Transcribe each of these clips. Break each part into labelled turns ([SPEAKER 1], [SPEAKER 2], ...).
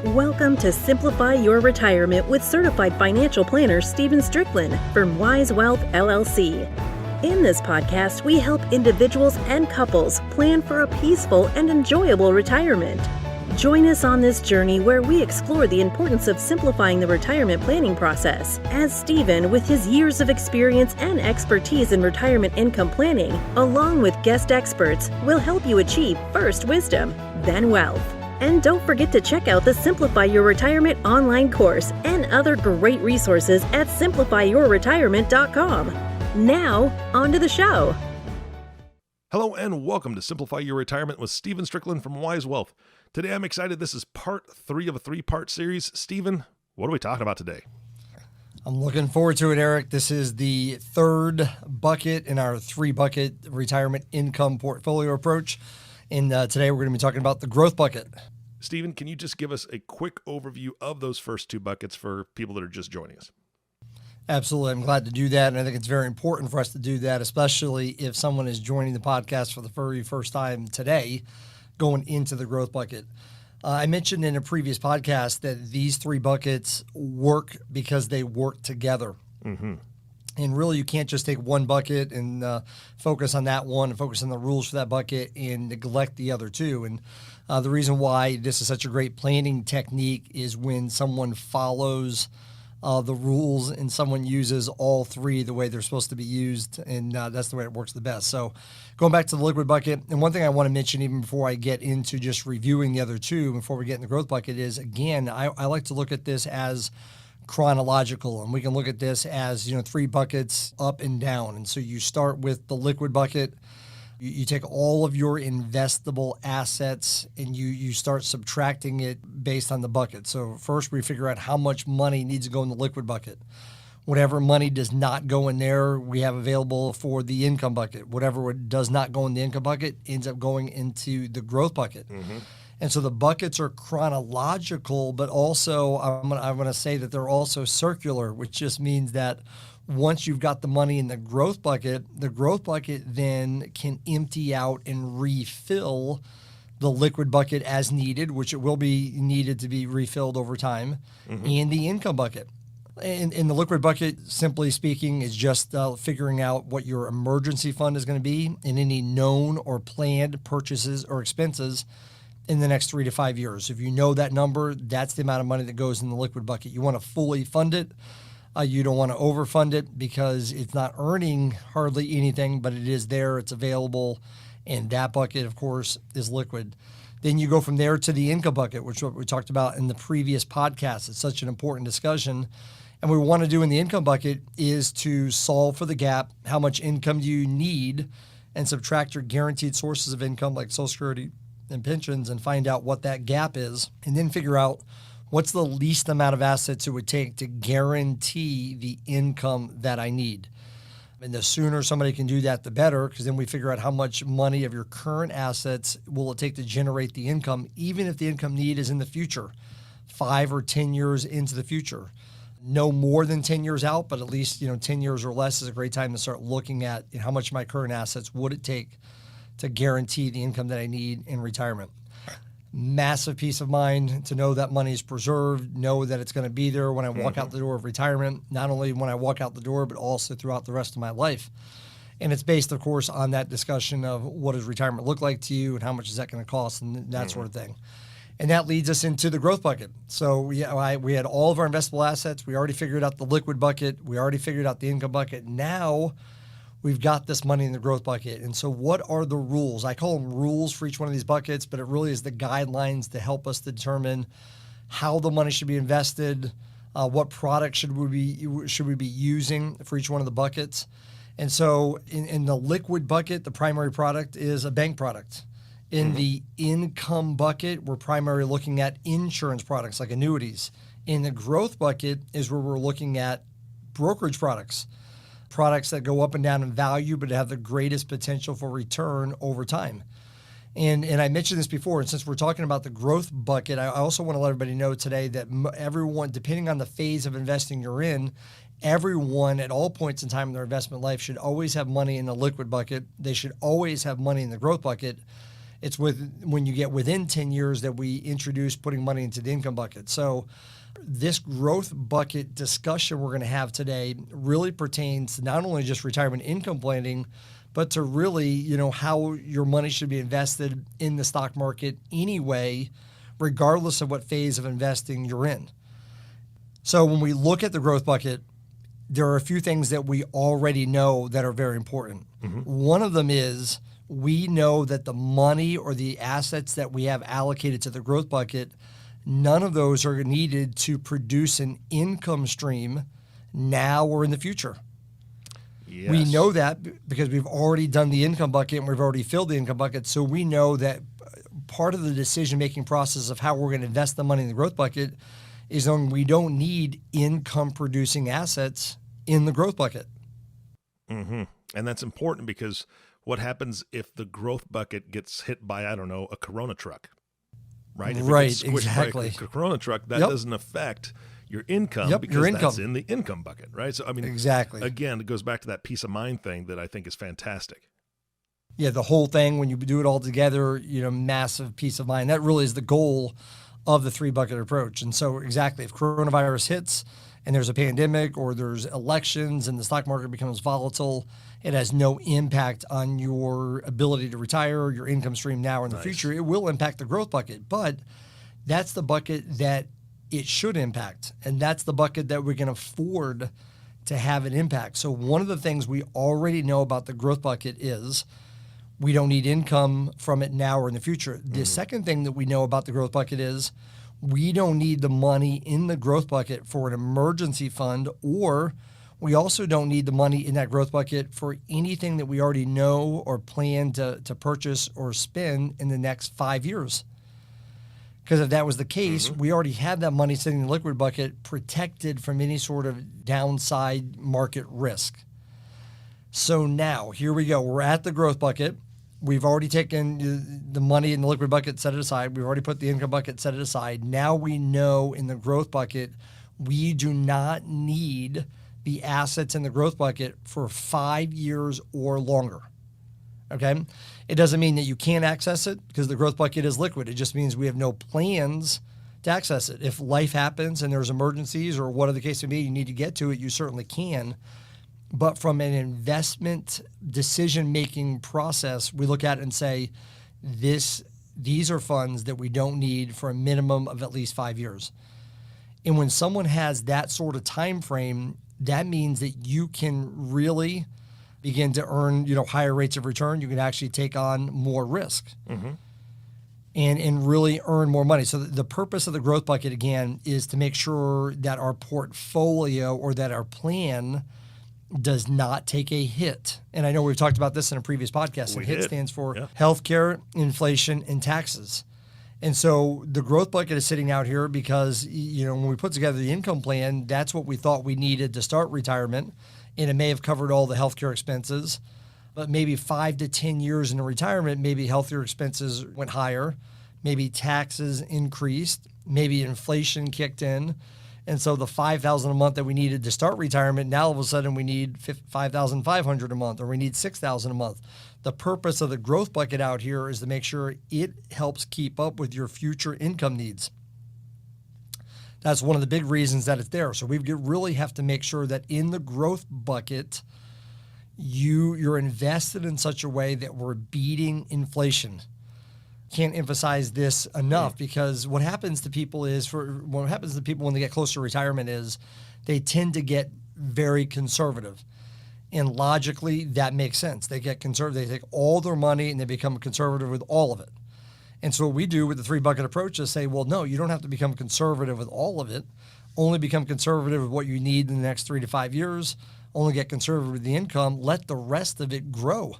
[SPEAKER 1] Welcome to Simplify Your Retirement with certified financial planner Stephen Strickland from Wise Wealth LLC. In this podcast, we help individuals and couples plan for a peaceful and enjoyable retirement. Join us on this journey where we explore the importance of simplifying the retirement planning process, as Stephen, with his years of experience and expertise in retirement income planning, along with guest experts, will help you achieve first wisdom, then wealth. And don't forget to check out the Simplify Your Retirement online course and other great resources at simplifyyourretirement.com. Now, on to the show.
[SPEAKER 2] Hello and welcome to Simplify Your Retirement with Stephen Strickland from Wise Wealth. Today I'm excited. This is part 3 of a 3-part series. Stephen, what are we talking about today?
[SPEAKER 3] I'm looking forward to it, Eric. This is the third bucket in our 3-bucket retirement income portfolio approach. And today we're going to be talking about the growth bucket.
[SPEAKER 2] Stephen, can you just give us a quick overview of those first 2 buckets for people that are just joining us?
[SPEAKER 3] Absolutely. I'm glad to do that. And I think it's very important for us to do that, especially if someone is joining the podcast for the very first time today, going into the growth bucket. I mentioned in a previous podcast that these 3 buckets work because they work together. Mm-hmm. And really, you can't just take one bucket and focus on that one and focus on the rules for that bucket and neglect the other 2. And the reason why this is such a great planning technique is when someone follows the rules and someone uses all 3 the way they're supposed to be used, and that's the way it works the best. So going back to the liquid bucket, and one thing I want to mention even before I get into just reviewing the other 2, before we get in the growth bucket is, again, I like to look at this as chronological, and we can look at this as 3 buckets up and down. And so you start with the liquid bucket. You take all of your investable assets and you start subtracting it based on the bucket. So first we figure out how much money needs to go in the liquid bucket. Whatever money does not go in there, we have available for the income bucket. Whatever does not go in the income bucket ends up going into the growth bucket. Mm-hmm. And so the buckets are chronological, but also I'm going to say that they're also circular, which just means that once you've got the money in the growth bucket then can empty out and refill the liquid bucket as needed, which it will be needed to be refilled over time, mm-hmm. and the income bucket. And the liquid bucket, simply speaking, is just figuring out what your emergency fund is going to be and any known or planned purchases or expenses in the next 3 to 5 years. If you know that number, that's the amount of money that goes in the liquid bucket. You want to fully fund it. You don't want to overfund it because it's not earning hardly anything, but it is there, it's available, and that bucket, of course, is liquid. Then you go from there to the income bucket, which is what we talked about in the previous podcast. It's such an important discussion. And what we want to do in the income bucket is to solve for the gap. How much income do you need? And subtract your guaranteed sources of income like Social Security and pensions and find out what that gap is, and then figure out what's the least amount of assets it would take to guarantee the income that I need. And the sooner somebody can do that, the better, because then we figure out how much money of your current assets will it take to generate the income, even if the income need is in the future, 5 or 10 years into the future. No more than 10 years out, but at least 10 years or less is a great time to start looking at how much of my current assets would it take to guarantee the income that I need in retirement. Massive peace of mind to know that money is preserved, know that it's going to be there when I walk out the door of retirement, not only when I walk out the door, but also throughout the rest of my life. And it's based, of course, on that discussion of what does retirement look like to you and how much is that going to cost and that sort of thing. And that leads us into the growth bucket. So we had all of our investable assets. We already figured out the liquid bucket. We already figured out the income bucket. Now we've got this money in the growth bucket. And so what are the rules? I call them rules for each one of these buckets, but it really is the guidelines to help us determine how the money should be invested, what product should we be using for each one of the buckets. And so in the liquid bucket, the primary product is a bank product. In the income bucket, we're primarily looking at insurance products like annuities. In the growth bucket is where we're looking at brokerage products that go up and down in value, but have the greatest potential for return over time. And I mentioned this before, and since we're talking about the growth bucket, I also want to let everybody know today that everyone, depending on the phase of investing you're in, everyone at all points in time in their investment life should always have money in the liquid bucket. They should always have money in the growth bucket. It's when you get within 10 years that we introduce putting money into the income bucket. So this growth bucket discussion we're going to have today really pertains to not only just retirement income planning, but to really, how your money should be invested in the stock market anyway, regardless of what phase of investing you're in. So when we look at the growth bucket, there are a few things that we already know that are very important. One of them is we know that the money or the assets that we have allocated to the growth bucket, none of those are needed to produce an income stream now or in the future.
[SPEAKER 2] Yes.
[SPEAKER 3] We know that because we've already done the income bucket and we've already filled the income bucket. So we know that part of the decision-making process of how we're going to invest the money in the growth bucket is when we don't need income-producing assets in the growth bucket.
[SPEAKER 2] And that's important because what happens if the growth bucket gets hit by, I don't know, a Corona truck, right? If it
[SPEAKER 3] Right,
[SPEAKER 2] gets squished
[SPEAKER 3] exactly.
[SPEAKER 2] by a Corona truck, that
[SPEAKER 3] Yep.
[SPEAKER 2] doesn't affect your income
[SPEAKER 3] Yep,
[SPEAKER 2] because
[SPEAKER 3] your
[SPEAKER 2] that's
[SPEAKER 3] income.
[SPEAKER 2] in the income bucket, right? So, I mean,
[SPEAKER 3] Exactly.
[SPEAKER 2] again, it goes back to that peace of mind thing that I think is fantastic.
[SPEAKER 3] Yeah, the whole thing, when you do it all together, massive peace of mind. That really is the goal of the 3-bucket approach. And so exactly, if coronavirus hits and there's a pandemic or there's elections and the stock market becomes volatile, it has no impact on your ability to retire, your income stream now or in the future. It will impact the growth bucket, but that's the bucket that it should impact. And that's the bucket that we can afford to have an impact. So one of the things we already know about the growth bucket is we don't need income from it now or in the future. The second thing that we know about the growth bucket is we don't need the money in the growth bucket for an emergency fund, or we also don't need the money in that growth bucket for anything that we already know or plan to purchase or spend in the next 5 years. Because if that was the case, we already had that money sitting in the liquid bucket protected from any sort of downside market risk. So now, here we go. We're at the growth bucket. We've already taken the money in the liquid bucket, set it aside. We've already put the income bucket, set it aside. Now we know in the growth bucket, we do not need the assets in the growth bucket for 5 years or longer. Okay? It doesn't mean that you can't access it because the growth bucket is liquid. It just means we have no plans to access it. If life happens and there's emergencies or whatever the case may be, you need to get to it, you certainly can. But from an investment decision-making process, we look at it and say, these are funds that we don't need for a minimum of at least 5 years. And when someone has that sort of time frame, that means that you can really begin to earn, higher rates of return. You can actually take on more risk and really earn more money. So the purpose of the growth bucket, again, is to make sure that our portfolio or that our plan does not take a hit. And I know we've talked about this in a previous podcast. And HIT stands for healthcare, inflation, and taxes. And so the growth bucket is sitting out here because, when we put together the income plan, that's what we thought we needed to start retirement. And it may have covered all the healthcare expenses, but maybe 5 to 10 years into retirement, maybe healthcare expenses went higher, maybe taxes increased, maybe inflation kicked in. And so the $5,000 a month that we needed to start retirement, now all of a sudden we need $5,500 a month, or we need $6,000 a month. The purpose of the growth bucket out here is to make sure it helps keep up with your future income needs. That's one of the big reasons that it's there. So we really have to make sure that in the growth bucket, you're invested in such a way that we're beating inflation. Can't emphasize this enough because what happens to people when they get close to retirement is they tend to get very conservative. And logically, that makes sense. They get conservative. They take all their money and they become conservative with all of it. And so what we do with the 3-bucket approach is say, well, no, you don't have to become conservative with all of it. Only become conservative with what you need in the next 3 to 5 years. Only get conservative with the income. Let the rest of it grow.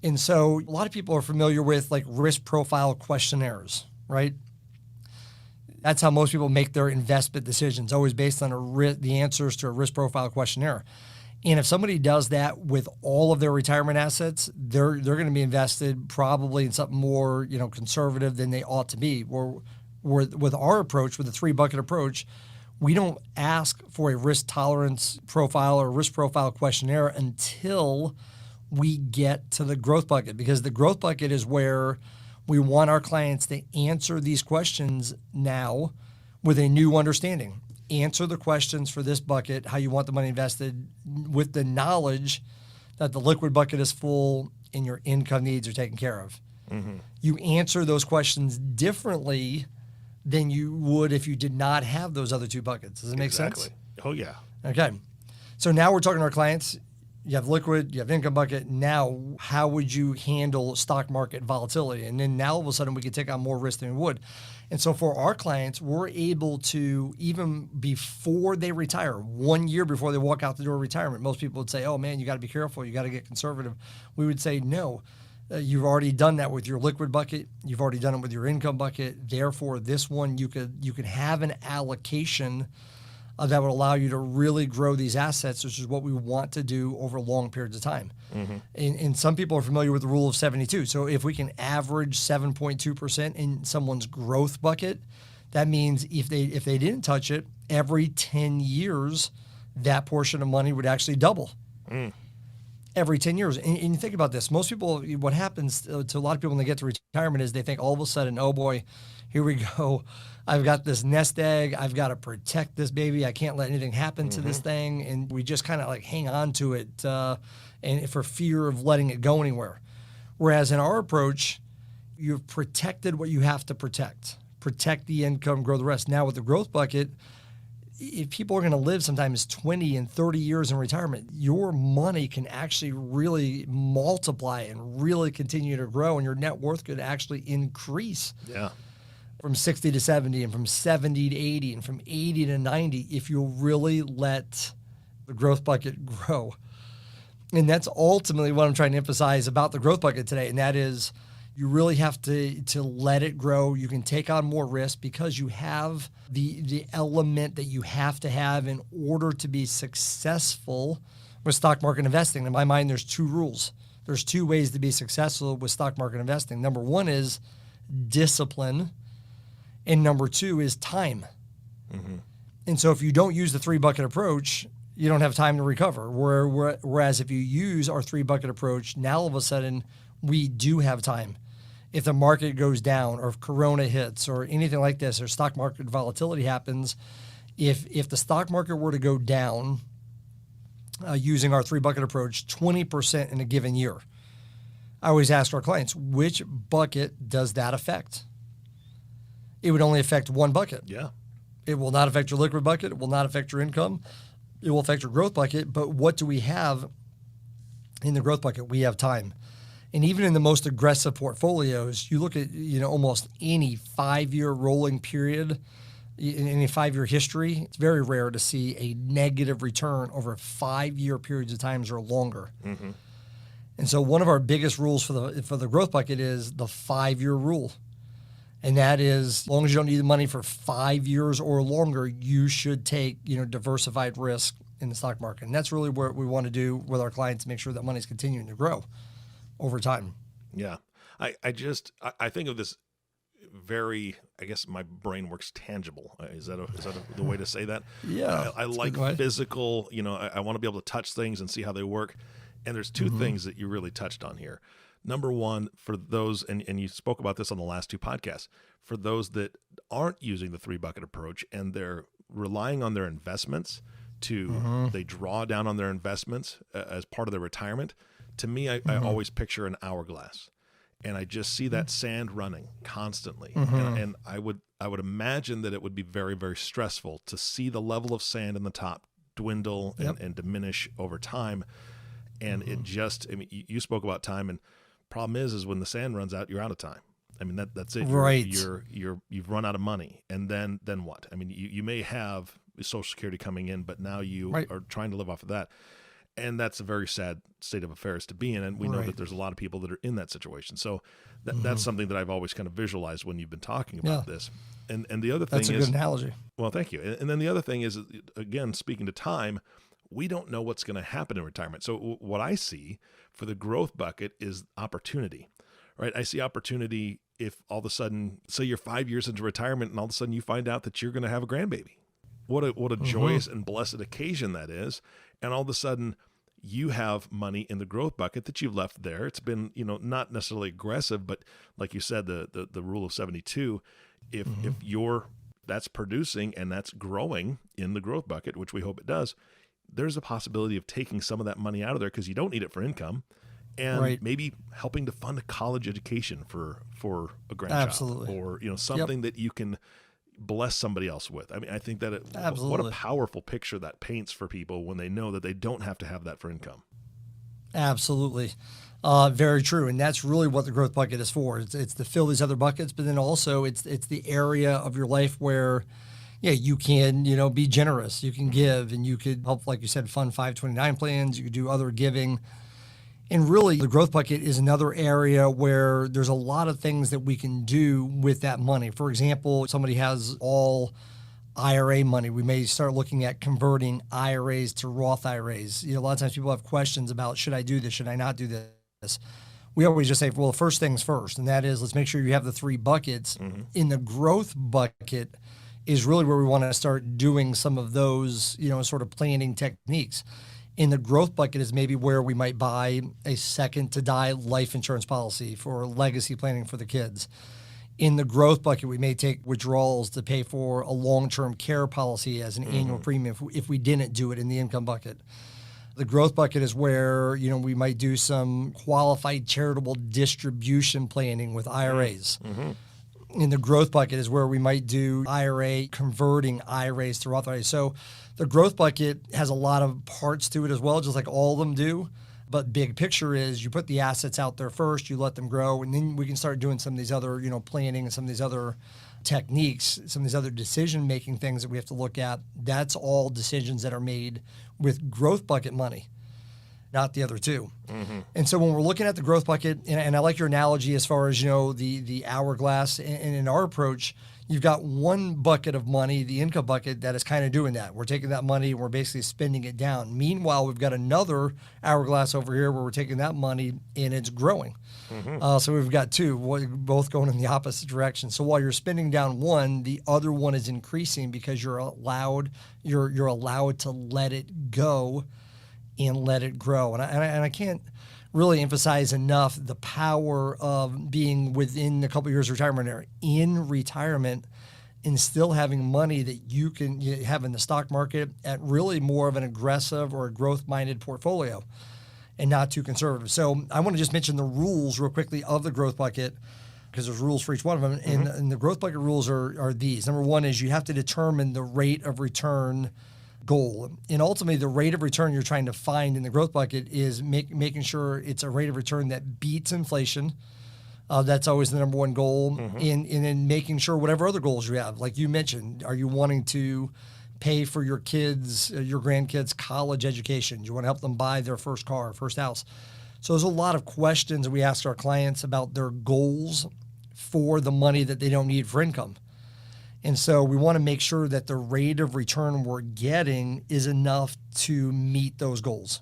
[SPEAKER 3] And so a lot of people are familiar with like risk profile questionnaires, right? That's how most people make their investment decisions, always based on the answers to a risk profile questionnaire. And if somebody does that with all of their retirement assets, they're going to be invested probably in something more, conservative than they ought to be. With our approach, with the 3-bucket approach, we don't ask for a risk tolerance profile or risk profile questionnaire until we get to the growth bucket, because the growth bucket is where we want our clients to answer these questions now with a new understanding. Answer the questions for this bucket, how you want the money invested, with the knowledge that the liquid bucket is full and your income needs are taken care of. You answer those questions differently than you would if you did not have those other two buckets. Does it make sense?
[SPEAKER 2] Oh, yeah.
[SPEAKER 3] Okay. So now we're talking to our clients. You have liquid, you have income bucket. Now, how would you handle stock market volatility? And then now all of a sudden we can take on more risk than we would. And so for our clients, we're able to, even before they retire, 1 year before they walk out the door of retirement, most people would say, oh man, you got to be careful. You got to get conservative. We would say, no, you've already done that with your liquid bucket. You've already done it with your income bucket. Therefore, this one, you could have an allocation that would allow you to really grow these assets, which is what we want to do over long periods of time. And some people are familiar with the rule of 72. So if we can average 7.2% in someone's growth bucket, that means if they didn't touch it, every 10 years, that portion of money would actually double. Every 10 years. And you think about this. Most people, what happens to a lot of people when they get to retirement is they think all of a sudden, oh boy, here we go. I've got this nest egg. I've got to protect this baby. I can't let anything happen to this thing. And we just kind of like hang on to it and for fear of letting it go anywhere. Whereas in our approach, you've protected what you have to protect. Protect the income, grow the rest. Now with the growth bucket, if people are going to live sometimes 20 and 30 years in retirement, your money can actually really multiply and really continue to grow, and your net worth could actually increase.
[SPEAKER 2] Yeah.
[SPEAKER 3] From 60 to 70 and from 70 to 80 and from 80 to 90 if you really let the growth bucket grow. And that's ultimately what I'm trying to emphasize about the growth bucket today, and that is you really have to let it grow. You can take on more risk because you have the element that you have to have in order to be successful with stock market investing. In my mind, there's two rules. There's two ways to be successful with stock market investing. Number one is discipline, and number two is time. And so if you don't use the three bucket approach, you don't have time to recover. Whereas if you use our three bucket approach, now all of a sudden we do have time. If the market goes down or if Corona hits or anything like this or stock market volatility happens, if the stock market were to go down using our three bucket approach 20% in a given year, I always ask our clients, which bucket does that affect? It would only affect one bucket.
[SPEAKER 2] Yeah.
[SPEAKER 3] It will not affect your liquid bucket. It will not affect your income. It will affect your growth bucket. But what do we have in the growth bucket? We have time. And even in the most aggressive portfolios, you look at almost any 5-year rolling period, in any 5-year history, it's very rare to see a negative return over 5-year periods of times or longer. And so one of our biggest rules for the growth bucket is the 5-year rule. And that is, as long as you don't need the money for 5 years or longer, you should take diversified risk in the stock market. And that's really what we want to do with our clients to make sure that money's continuing to grow over time.
[SPEAKER 2] Yeah. I think of this very, I guess my brain works tangible. Is that the way to say that?
[SPEAKER 3] Yeah.
[SPEAKER 2] I like physical, I want to be able to touch things and see how they work. And there's two things that you really touched on here. Number one, for those, and you spoke about this on the last two podcasts, for those that aren't using the three bucket approach and they're relying on their investments they draw down on their investments as part of their retirement. To me, I always picture an hourglass, and I just see that sand running constantly. And I would imagine that it would be very, very stressful to see the level of sand in the top dwindle and diminish over time. And it just, you spoke about time, and problem is when the sand runs out, you're out of time. That's it.
[SPEAKER 3] Right.
[SPEAKER 2] You've run out of money. And then what? You may have Social Security coming in, but now you are trying to live off of that. And that's a very sad state of affairs to be in. And we know that there's a lot of people that are in that situation. So that's something that I've always kind of visualized when you've been talking about this. And the other thing is...
[SPEAKER 3] That's a good analogy.
[SPEAKER 2] Well, thank you. And then the other thing is, again, speaking to time, we don't know what's going to happen in retirement. So what I see for the growth bucket is opportunity, right? I see opportunity if all of a sudden, say you're 5 years into retirement and all of a sudden you find out that you're going to have a grandbaby. What a joyous and blessed occasion that is. And all of a sudden you have money in the growth bucket that you've left there. It's been, not necessarily aggressive, but like you said, the rule of 72, if that's producing and that's growing in the growth bucket, which we hope it does, there's a possibility of taking some of that money out of there because you don't need it for income, and maybe helping to fund a college education for a grandchild.
[SPEAKER 3] Absolutely.
[SPEAKER 2] Or something that you can bless somebody else with. I mean, I think that what a powerful picture that paints for people when they know that they don't have to have that for income.
[SPEAKER 3] Absolutely. Very true. And that's really what the growth bucket is for. It's to fill these other buckets, but then also it's the area of your life where, you can, be generous, you can give, and you could help, like you said, fund 529 plans. You could do other giving. And really, the growth bucket is another area where there's a lot of things that we can do with that money. For example, somebody has all IRA money. We may start looking at converting IRAs to Roth IRAs. A lot of times people have questions about, should I do this? Should I not do this? We always just say, well, first things first, and that is, let's make sure you have the three buckets. In the growth bucket is really where we want to start doing some of those, sort of planning techniques. In the growth bucket is maybe where we might buy a second to die life insurance policy for legacy planning for the kids. In the growth bucket, we may take withdrawals to pay for a long-term care policy as an annual premium if we didn't do it in the income bucket. The growth bucket is where, we might do some qualified charitable distribution planning with IRAs. In the growth bucket is where we might do IRA, converting IRAs to Roth IRAs. So the growth bucket has a lot of parts to it as well, just like all of them do. But big picture is you put the assets out there first, you let them grow, and then we can start doing some of these other, planning and some of these other techniques, some of these other decision-making things that we have to look at. That's all decisions that are made with growth bucket money, not the other two. And so when we're looking at the growth bucket, and I like your analogy as far as, the hourglass, and in our approach, you've got one bucket of money, the income bucket, that is kind of doing that. We're taking that money and we're basically spending it down. Meanwhile, we've got another hourglass over here where we're taking that money and it's growing. So we've got two, both going in the opposite direction. So while you're spending down one, the other one is increasing because you're allowed to let it go and let it grow. And I can't really emphasize enough the power of being within a couple of years of retirement or in retirement and still having money that you can have in the stock market at really more of an aggressive or a growth-minded portfolio and not too conservative. So I want to just mention the rules real quickly of the growth bucket because there's rules for each one of them. And the growth bucket rules are these. Number one is you have to determine the rate of return goal. And ultimately, the rate of return you're trying to find in the growth bucket is making sure it's a rate of return that beats inflation. That's always the number one goal. And then making sure whatever other goals you have, like you mentioned, are you wanting to pay for your kids, your grandkids' college education? Do you want to help them buy their first car, first house? So there's a lot of questions we ask our clients about their goals for the money that they don't need for income. And so we want to make sure that the rate of return we're getting is enough to meet those goals.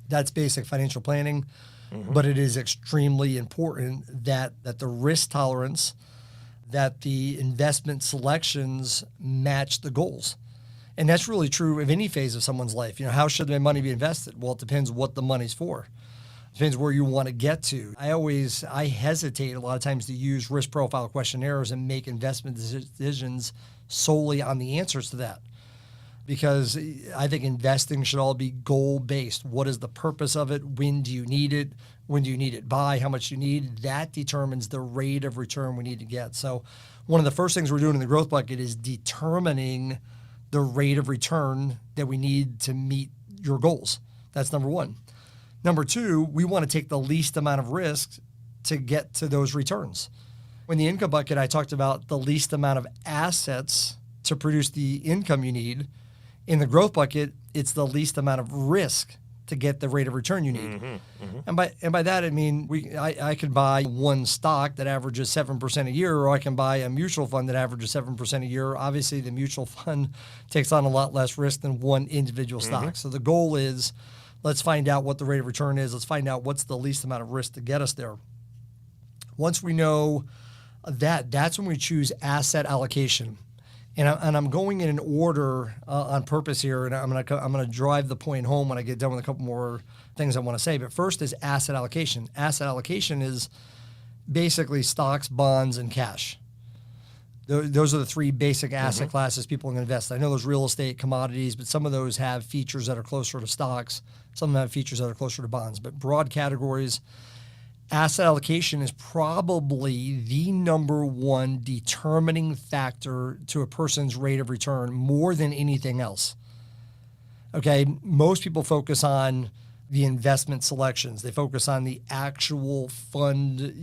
[SPEAKER 3] That's basic financial planning, but it is extremely important that the risk tolerance, that the investment selections match the goals. And that's really true of any phase of someone's life. How should their money be invested? Well, it depends what the money's for. Depends where you want to get to. I hesitate a lot of times to use risk profile questionnaires and make investment decisions solely on the answers to that. Because I think investing should all be goal-based. What is the purpose of it? When do you need it? When do you need it by? How much you need? That determines the rate of return we need to get. So one of the first things we're doing in the growth bucket is determining the rate of return that we need to meet your goals. That's number one. Number two, we want to take the least amount of risk to get to those returns. In the income bucket, I talked about the least amount of assets to produce the income you need. In the growth bucket, it's the least amount of risk to get the rate of return you need. And by that, I mean, I could buy one stock that averages 7% a year, or I can buy a mutual fund that averages 7% a year. Obviously, the mutual fund takes on a lot less risk than one individual stock. So the goal is, let's find out what the rate of return is. Let's find out what's the least amount of risk to get us there. Once we know that, that's when we choose asset allocation. And I'm going in an order on purpose here, and I'm gonna drive the point home when I get done with a couple more things I want to say. But first is asset allocation. Asset allocation is basically stocks, bonds, and cash. Those are the three basic asset classes people can invest in. I know there's real estate, commodities, but some of those have features that are closer to stocks. Some of them have features that are closer to bonds. But broad categories, asset allocation is probably the number one determining factor to a person's rate of return more than anything else. Okay, most people focus on the investment selections. They focus on the actual fund,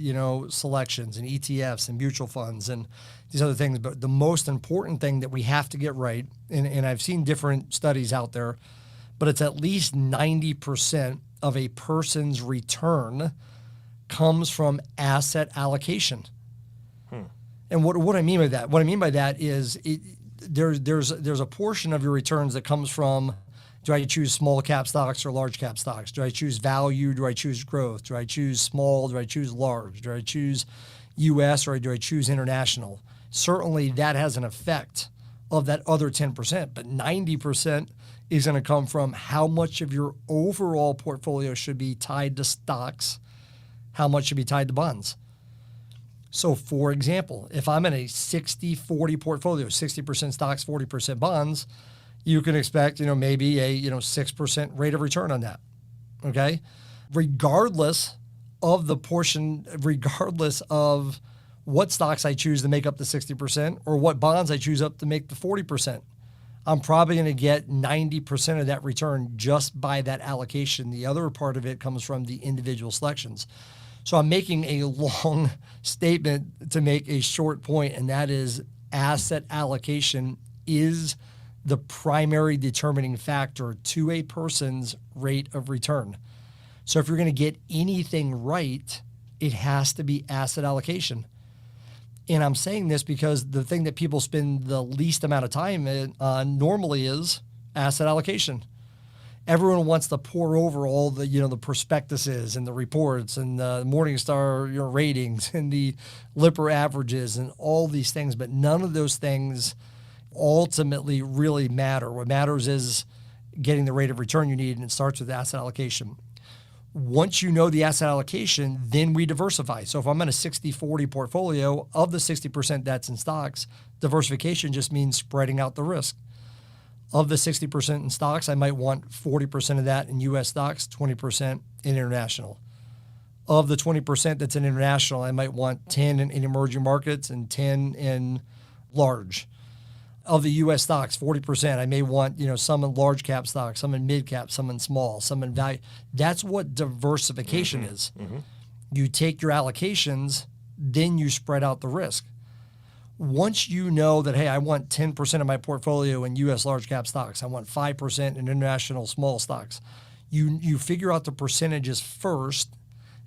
[SPEAKER 3] selections and ETFs and mutual funds and these other things. But the most important thing that we have to get right, and I've seen different studies out there, but it's at least 90% of a person's return comes from asset allocation. And what I mean by that? What I mean by that is there's a portion of your returns that comes from, do I choose small cap stocks or large cap stocks? Do I choose value? Do I choose growth? Do I choose small? Do I choose large? Do I choose U.S. or do I choose international? Certainly that has an effect of that other 10%, but 90% is going to come from how much of your overall portfolio should be tied to stocks, how much should be tied to bonds. So for example, if I'm in a 60-40 portfolio, 60% stocks, 40% bonds, you can expect, maybe a, 6% rate of return on that. Okay. Regardless of the portion, regardless of what stocks I choose to make up the 60% or what bonds I choose up to make the 40%, I'm probably going to get 90% of that return just by that allocation. The other part of it comes from the individual selections. So I'm making a long statement to make a short point, and that is asset allocation is the primary determining factor to a person's rate of return. So if you're going to get anything right, it has to be asset allocation. And I'm saying this because the thing that people spend the least amount of time on normally is asset allocation. Everyone wants to pour over all the, the prospectuses and the reports and the Morningstar ratings and the Lipper averages and all these things, but none of those things ultimately really matter. What matters is getting the rate of return you need, and it starts with asset allocation. Once you know the asset allocation, then we diversify. So if I'm in a 60-40 portfolio, of the 60% that's in stocks, diversification just means spreading out the risk. Of the 60% in stocks, I might want 40% of that in U.S. stocks, 20% in international. Of the 20% that's in international, I might want 10 in emerging markets and 10 in large. Of the U.S. stocks, 40%, I may want, some in large cap stocks, some in mid cap, some in small, some in value. That's what diversification is. You take your allocations, then you spread out the risk. Once you know that, hey, I want 10% of my portfolio in U.S. large cap stocks, I want 5% in international small stocks, you figure out the percentages first.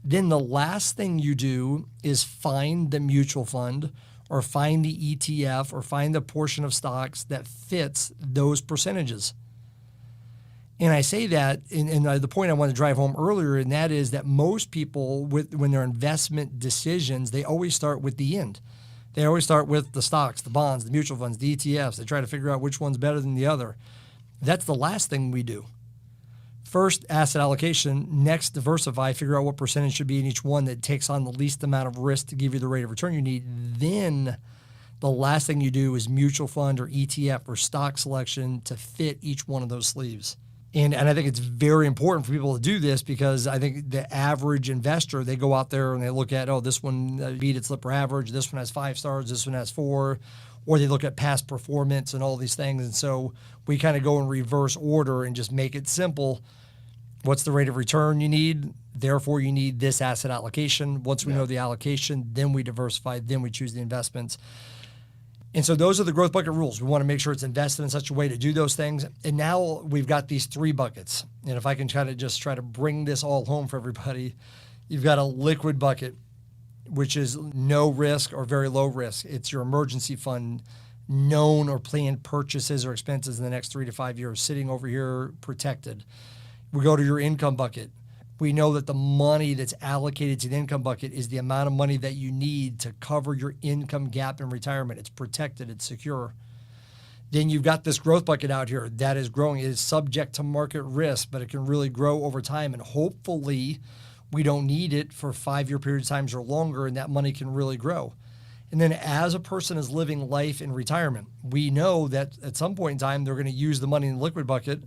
[SPEAKER 3] Then the last thing you do is find the mutual fund or find the ETF or find the portion of stocks that fits those percentages. And I say that, and the point I want to drive home earlier, and that is that most people, when their investment decisions, they always start with the end. They always start with the stocks, the bonds, the mutual funds, the ETFs. They try to figure out which one's better than the other. That's the last thing we do. First, asset allocation. Next, diversify. Figure out what percentage should be in each one that takes on the least amount of risk to give you the rate of return you need. Then the last thing you do is mutual fund or ETF or stock selection to fit each one of those sleeves. And I think it's very important for people to do this because I think the average investor, they go out there and they look at, this one beat its Lipper average, this one has 5 stars, this one has 4, or they look at past performance and all these things. And so we kind of go in reverse order and just make it simple. What's the rate of return you need? Therefore, you need this asset allocation. Once we know the allocation, then we diversify, then we choose the investments. And so those are the growth bucket rules. We want to make sure it's invested in such a way to do those things. And now we've got these 3 buckets. And if I can try to bring this all home for everybody, you've got a liquid bucket, which is no risk or very low risk. It's your emergency fund, known or planned purchases or expenses in the next 3 to 5 years, sitting over here protected. We go to your income bucket. We know that the money that's allocated to the income bucket is the amount of money that you need to cover your income gap in retirement. It's protected, it's secure. Then you've got this growth bucket out here that is growing. It is subject to market risk, but it can really grow over time. And hopefully we don't need it for 5-year periods of times or longer, and that money can really grow. And then as a person is living life in retirement, we know that at some point in time, they're going to use the money in the liquid bucket.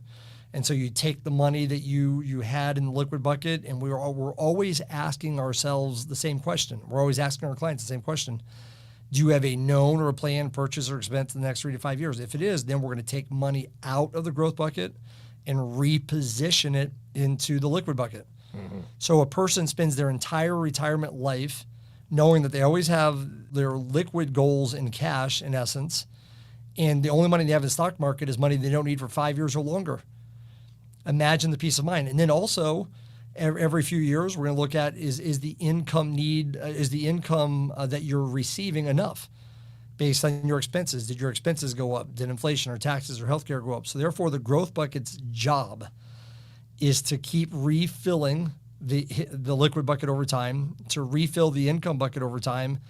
[SPEAKER 3] And so you take the money that you had in the liquid bucket, and we're always asking ourselves the same question. We're always asking our clients the same question. Do you have a known or a planned purchase or expense in the next 3 to 5 years? If it is, then we're going to take money out of the growth bucket and reposition it into the liquid bucket. Mm-hmm. So a person spends their entire retirement life knowing that they always have their liquid goals in cash, in essence, and the only money they have in the stock market is money they don't need for 5 years or longer. Imagine the peace of mind. And then also, every few years, we're going to look at is the income that you're receiving enough based on your expenses? Did your expenses go up? Did inflation or taxes or healthcare go up? So therefore, the growth bucket's job is to keep refilling the liquid bucket over time, to refill the income bucket over time,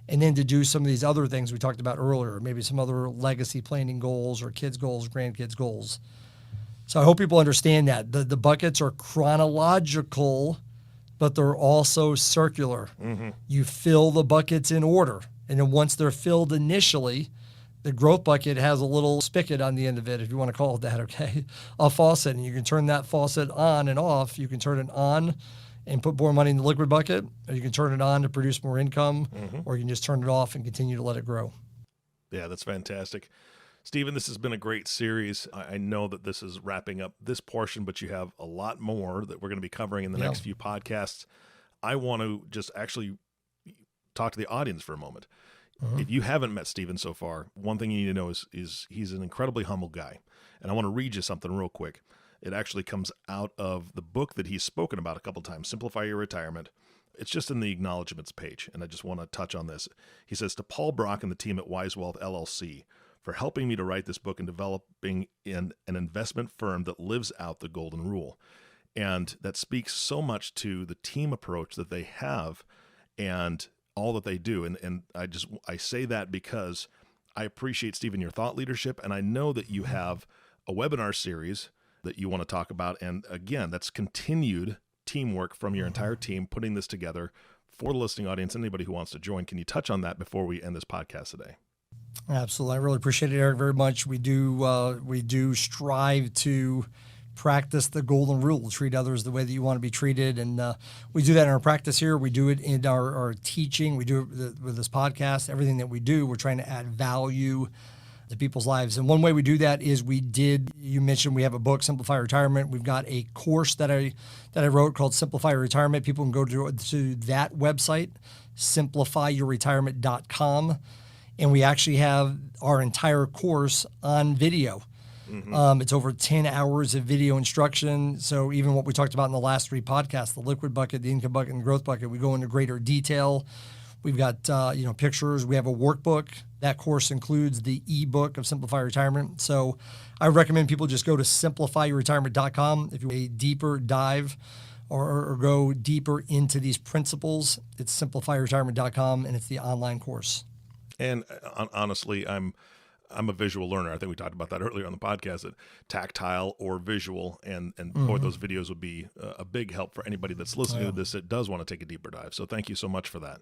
[SPEAKER 3] and then to do some of these other things we talked about earlier, maybe some other legacy planning goals or kids' goals, grandkids' goals. So I hope people understand that. The buckets are chronological, but they're also circular. Mm-hmm. You fill the buckets in order. And then once they're filled initially, the growth bucket has a little spigot on the end of it, if you want to call it that, okay? A faucet, and you can turn that faucet on and off. You can turn it on and put more money in the liquid bucket, or you can turn it on to produce more income, or you can just turn it off and continue to let it grow.
[SPEAKER 2] Yeah, that's fantastic. Stephen, this has been a great series. I know that this is wrapping up this portion, but you have a lot more that we're going to be covering in the next few podcasts. I want to just actually talk to the audience for a moment. If you haven't met Stephen so far, one thing you need to know is he's an incredibly humble guy. And I want to read you something real quick. It actually comes out of the book that he's spoken about a couple times, Simplify Your Retirement. It's just in the acknowledgments page, and I just want to touch on this. He says, to Paul Brock and the team at Wise Wealth LLC, for helping me to write this book and developing in an investment firm that lives out the golden rule. And that speaks so much to the team approach that they have and all that they do. And I say that because I appreciate, Stephen, your thought leadership. And I know that you have a webinar series that you want to talk about. And again, that's continued teamwork from your entire team, putting this together for the listening audience, anybody who wants to join. Can you touch on that before we end this podcast today?
[SPEAKER 3] Absolutely. I really appreciate it, Eric, very much. We do strive to practice the golden rule, treat others the way that you want to be treated. And we do that in our practice here. We do it in our teaching. We do it with this podcast. Everything that we do, we're trying to add value to people's lives. And one way we do that is you mentioned we have a book, Simplify Retirement. We've got a course that I wrote called Simplify Retirement. People can go to that website, simplifyyourretirement.com. And we actually have our entire course on video. It's over 10 hours of video instruction. So even what we talked about in the last 3 podcasts, the liquid bucket, the income bucket, and the growth bucket, we go into greater detail. We've got pictures. We have a workbook. That course includes the ebook of Simplify Retirement. So I recommend people just go to simplifyyourretirement.com if you want a deeper dive or go deeper into these principles. It's simplifyyourretirement.com, and it's the online course.
[SPEAKER 2] And honestly, I'm a visual learner. I think we talked about that earlier on the podcast, that tactile or visual, and boy, those videos would be a big help for anybody that's listening to this that does want to take a deeper dive. So thank you so much for that.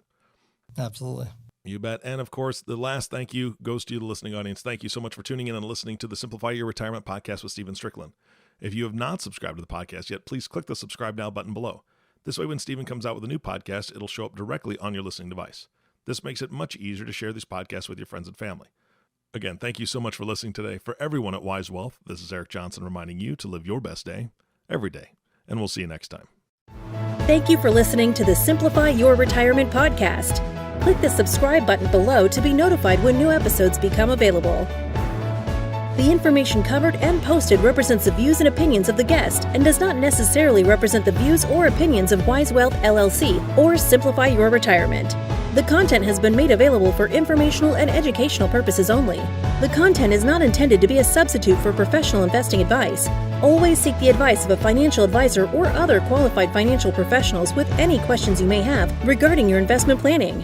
[SPEAKER 3] Absolutely.
[SPEAKER 2] You bet. And of course, the last thank you goes to you, the listening audience. Thank you so much for tuning in and listening to the Simplify Your Retirement podcast with Stephen Strickland. If you have not subscribed to the podcast yet, please click the subscribe now button below. This way, when Stephen comes out with a new podcast, it'll show up directly on your listening device. This makes it much easier to share these podcasts with your friends and family. Again, thank you so much for listening today. For everyone at Wise Wealth, this is Eric Johnson reminding you to live your best day every day. And we'll see you next time.
[SPEAKER 1] Thank you for listening to the Simplify Your Retirement podcast. Click the subscribe button below to be notified when new episodes become available. The information covered and posted represents the views and opinions of the guest and does not necessarily represent the views or opinions of Wise Wealth LLC or Simplify Your Retirement. The content has been made available for informational and educational purposes only. The content is not intended to be a substitute for professional investing advice. Always seek the advice of a financial advisor or other qualified financial professionals with any questions you may have regarding your investment planning.